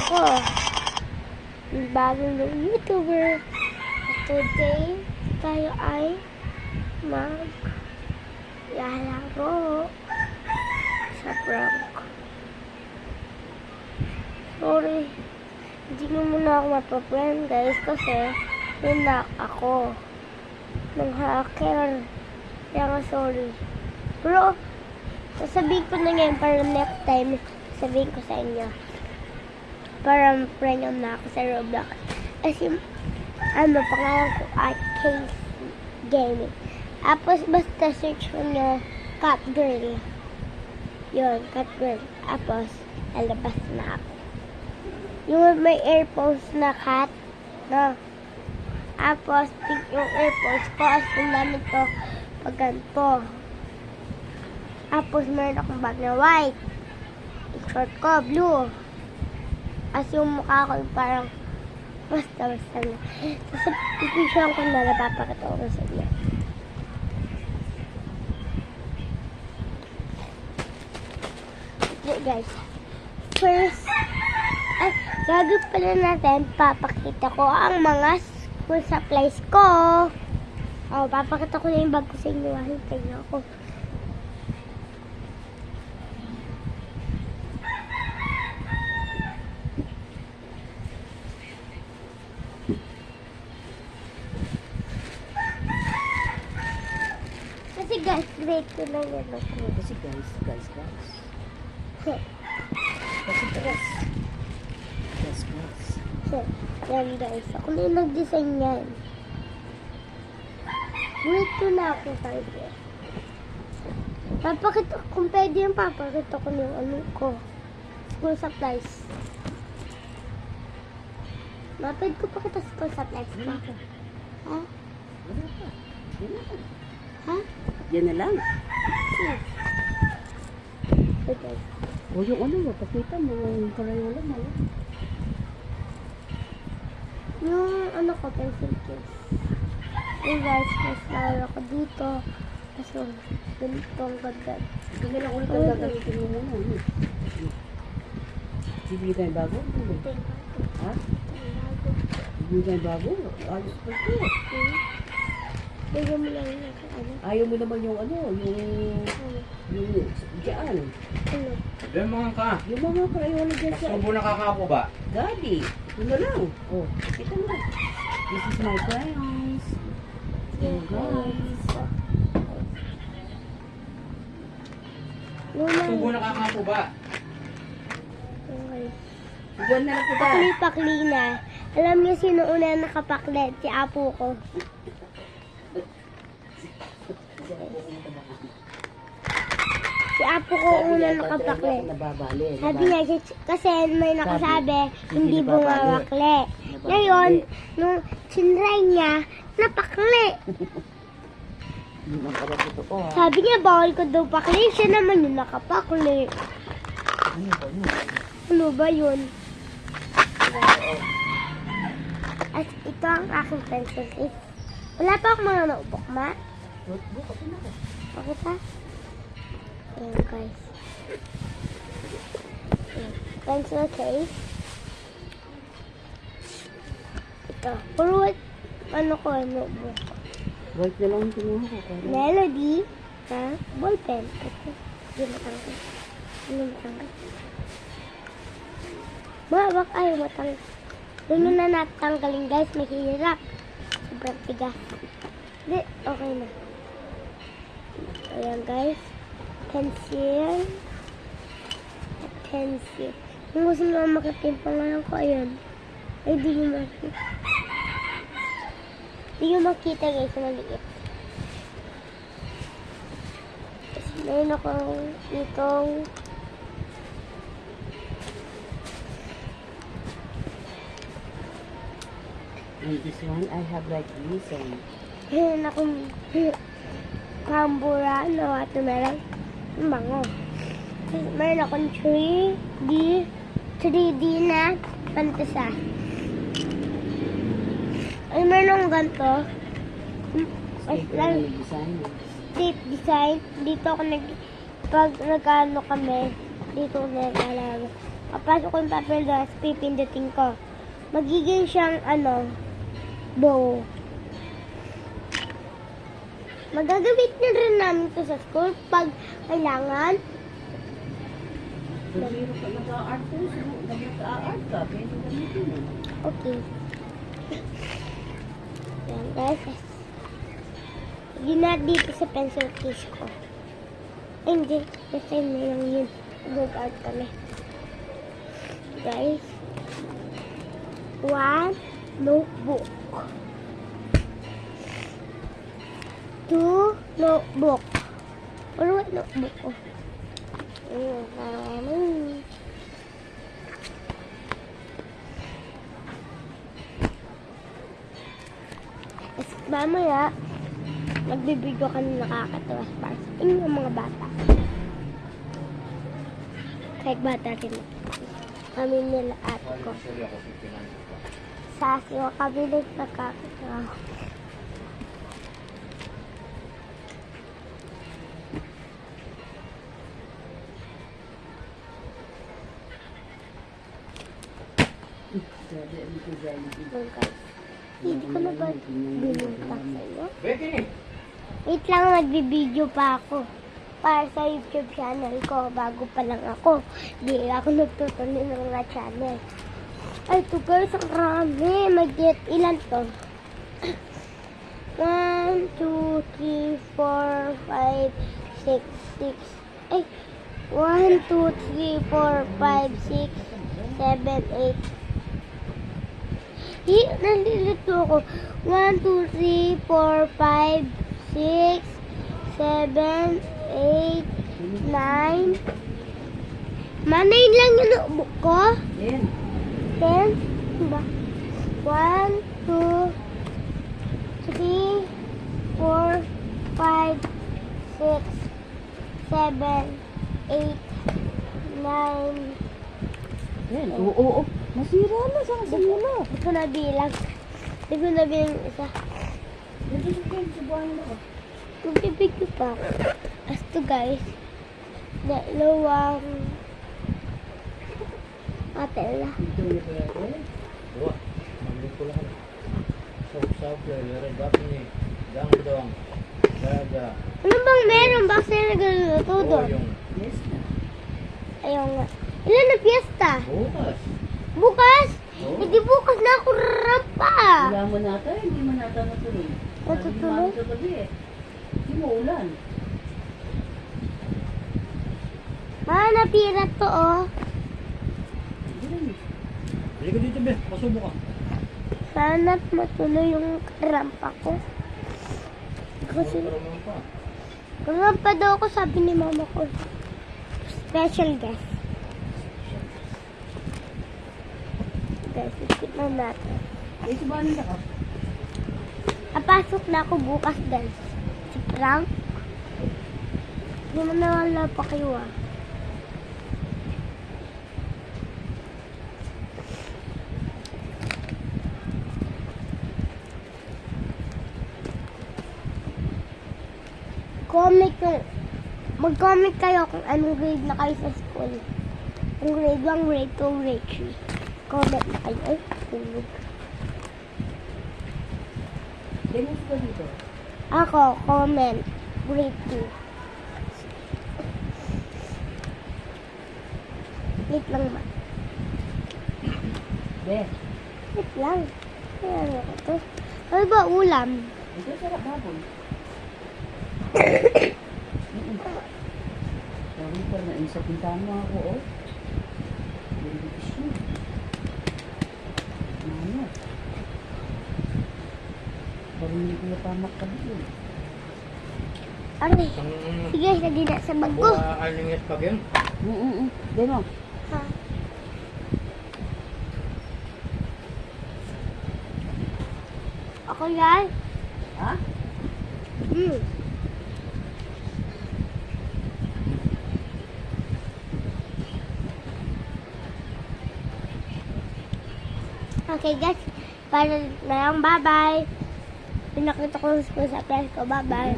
ako. Bagong YouTuber. Today, tayo ay lalaro sa prank. Sorry. Hindi nyo muna ako mapaprank guys kasi ninak ako ng hacker. Kaya nga sorry. Pero, sasabihin ko na ngayon para next time sabihin ko sa inyo. Para prank na ako sa Roblox. Kasi, pangalan ko ay Case Gaming. Tapos, basta search ko nyo Cat Girl. Yun, Cat Girl. Tapos, lalabas na ako. Yung may earphones na cat, no? Tapos, yung earphones ko, as yung namin to, pag ganito. Tapos, meron akong bag na white. Yung short ko, blue. As yung mukha ko, parang, basta na. Tapos, pipicturean ko na, napapakita ko sa inyo. Okay, guys. First, gagawin pala natin, papakita ko ang mga school supplies ko. Papakita ko na yung bag ko sa inyo. Hintay niyo ako. Kasi guys, grade ko lang yan. Kasi guys. Kasi guys. Yan guys, ako na yung nag-design yan. Wait ko na ako sabi. Papakita, kung pwede yung papakita ko yung ano ko. School supplies. Mapwede ko pakita school supplies ko. Ha? Ha? Yan na lang. Yes. Okay. O yung ano, pakita mo yung karayola mo. Yung ano ko, pencil case. Yung guys, mas lalo ko dito. Kaso, ganito ang ganda. Ganyan ako ulit ang gagamitin mo muna. Bibili tayo bago? Ha? Bibili tayo bago? Ayos pa ito. Bigyan mo lang yung ano. Ayaw mo naman yung ano, yung dyan. Ano? Yung mga ka. Yung mga karayola dyan sa... Subo na kakapo ba? Daddy, ito na lang. Oh, kita mo. This is my crayons. Oh, guys. Subo na kakapo ba? Okay. Buwan na lang kita. Pakli-pakli na. Alam niyo sino una nakapaklet? Si apo ko. Si apo ko una nakapaklet. Sabi niya, kasi may nakasabi, hindi bumawakli. Ngayon, nung sinray niya, napakli. Sabi niya, bawal ko daw pakli. Siya naman yung nakapakli. Ano ba yun? At ito ang aking pencil case. Wala pa akong mga notebook, ma? Pakita? Ayan, guys. Ayan. Pencil case. Ito. Puro ano ko, notebook. White na lang yung kinuha ko. Melody. Ha? Ballpen. Ito. Hindi matanggal. Hindi matanggal. Bawak ay matanggal. Doon na natanggalin guys. Mahirap. Sobrang tigas. Hindi. Okay na. Ayan guys. Pencil. Pencil. Kung gusto mo makita yung pangalan ko, ayan. Ay, di nyo makita. Di nyo makita guys, maliit. Tapos meron akong itong And this one, I have like this one. meron akong kambura na watermelon. Ang bango. Tapos meron akong 3D na pantasa. Ay, meron akong ganito. Ay, lang, Design. state design. Dito ako pag nag-ano kami, dito ako nag-alaga. Papasok ko yung papel doon, tapos pipindutin ko. Magiging siyang, bow. Magagamit na rin namin ito sa school pag kailangan. Kung zero ka nag-a-art ko, nag-a-art ka, pwede gamitin mo. Okay. Ayan, guys. Yun na dito sa pencil case ko. Ay, hindi. Last time na lang yun. Mag-art kami. Guys. 1 notebook. 2 notebook. Ano what notebook ko? Mamaya, magbibideo ka na nakakatawa para sa inyong mga bata. Kahit bata rin. Kami nila ate ko. Sorry ako, 59 pa. Sasiwa kami din nakakatawa. Sabi, ano ko Jollibee? Doon guys. Hindi ko na ba binuntak sa inyo? Becky! Wait lang, nagbibideo pa ako. Para sa YouTube channel ko. Bago pa lang ako. Di ako nagtutuloy ng mga channel. Ay, ito guys, ang rami. Mag-get ilan to? 1, 2, 3, 4, 5, 6, 6. Ay, 1, 2, 3, 4, 5, 6, 7, 8. Nandito ako. 1, 2, 3, 4, 5, 6, 7, 8, 9. Manayin lang yung notebook ko. 10. 10. Diba? 1, 2, 3, 4, 5, 6, 7, 8, 9. Yan, oo. Masira na sa simula. Hindi ko nabilang. Hindi ko nabilang yung isa. Dito sa kayo, subuhan mo. Magbibigyo pa ako. As to guys, dalawang atela. Ito yung pwede. Dua. Mambili ko lang. Saw-saw, lere, bakni. Dang-dong. Daga. Ano bang meron? Bakit sila nagluluto doon? Yung Yes na. Ayaw nga. Ilan na piyesta? bukas. Bukas? Oo. Hindi bukas na ako rampa. Wala mo nata, hindi mo nata matuloy. Matutuloy? Sa gabi eh. Hindi mo ulan. Napira to oh. Bili ko dito, be. Pasubo ka. Sana matuloy yung rampa ko. Kasi Pero naman pa. rampa daw ako sabi ni mama ko. Special guest. Guys, ikot na natin. Eh, subuhan ka. Papasok na ako bukas guys. Si Frank. Hindi mo nawala pa kayo ah. Comment kung mag-comment kayo kung anong grade na kayo sa school. Kung grade 1, grade 2, grade 3. Comment na kayo. Ay, tulog. Dennis ka dito. Ako, comment. Grade 2. Wait lang ba? Be, Wait lang. Ano ito? Ano ba ulam? ito sarap hapon. Sabi pa na sa pintahan mo ako, oh. Binibitis mo. Ano? Parang hindi ko napamak ka dito. Aray. Isang Sige, lagi na sa bag ko. buwa alingit pag yun. Deno. Ha? Ako yan? Ha? Okay guys, para na lang bye-bye. Pinakita ko sa press ko, bye-bye.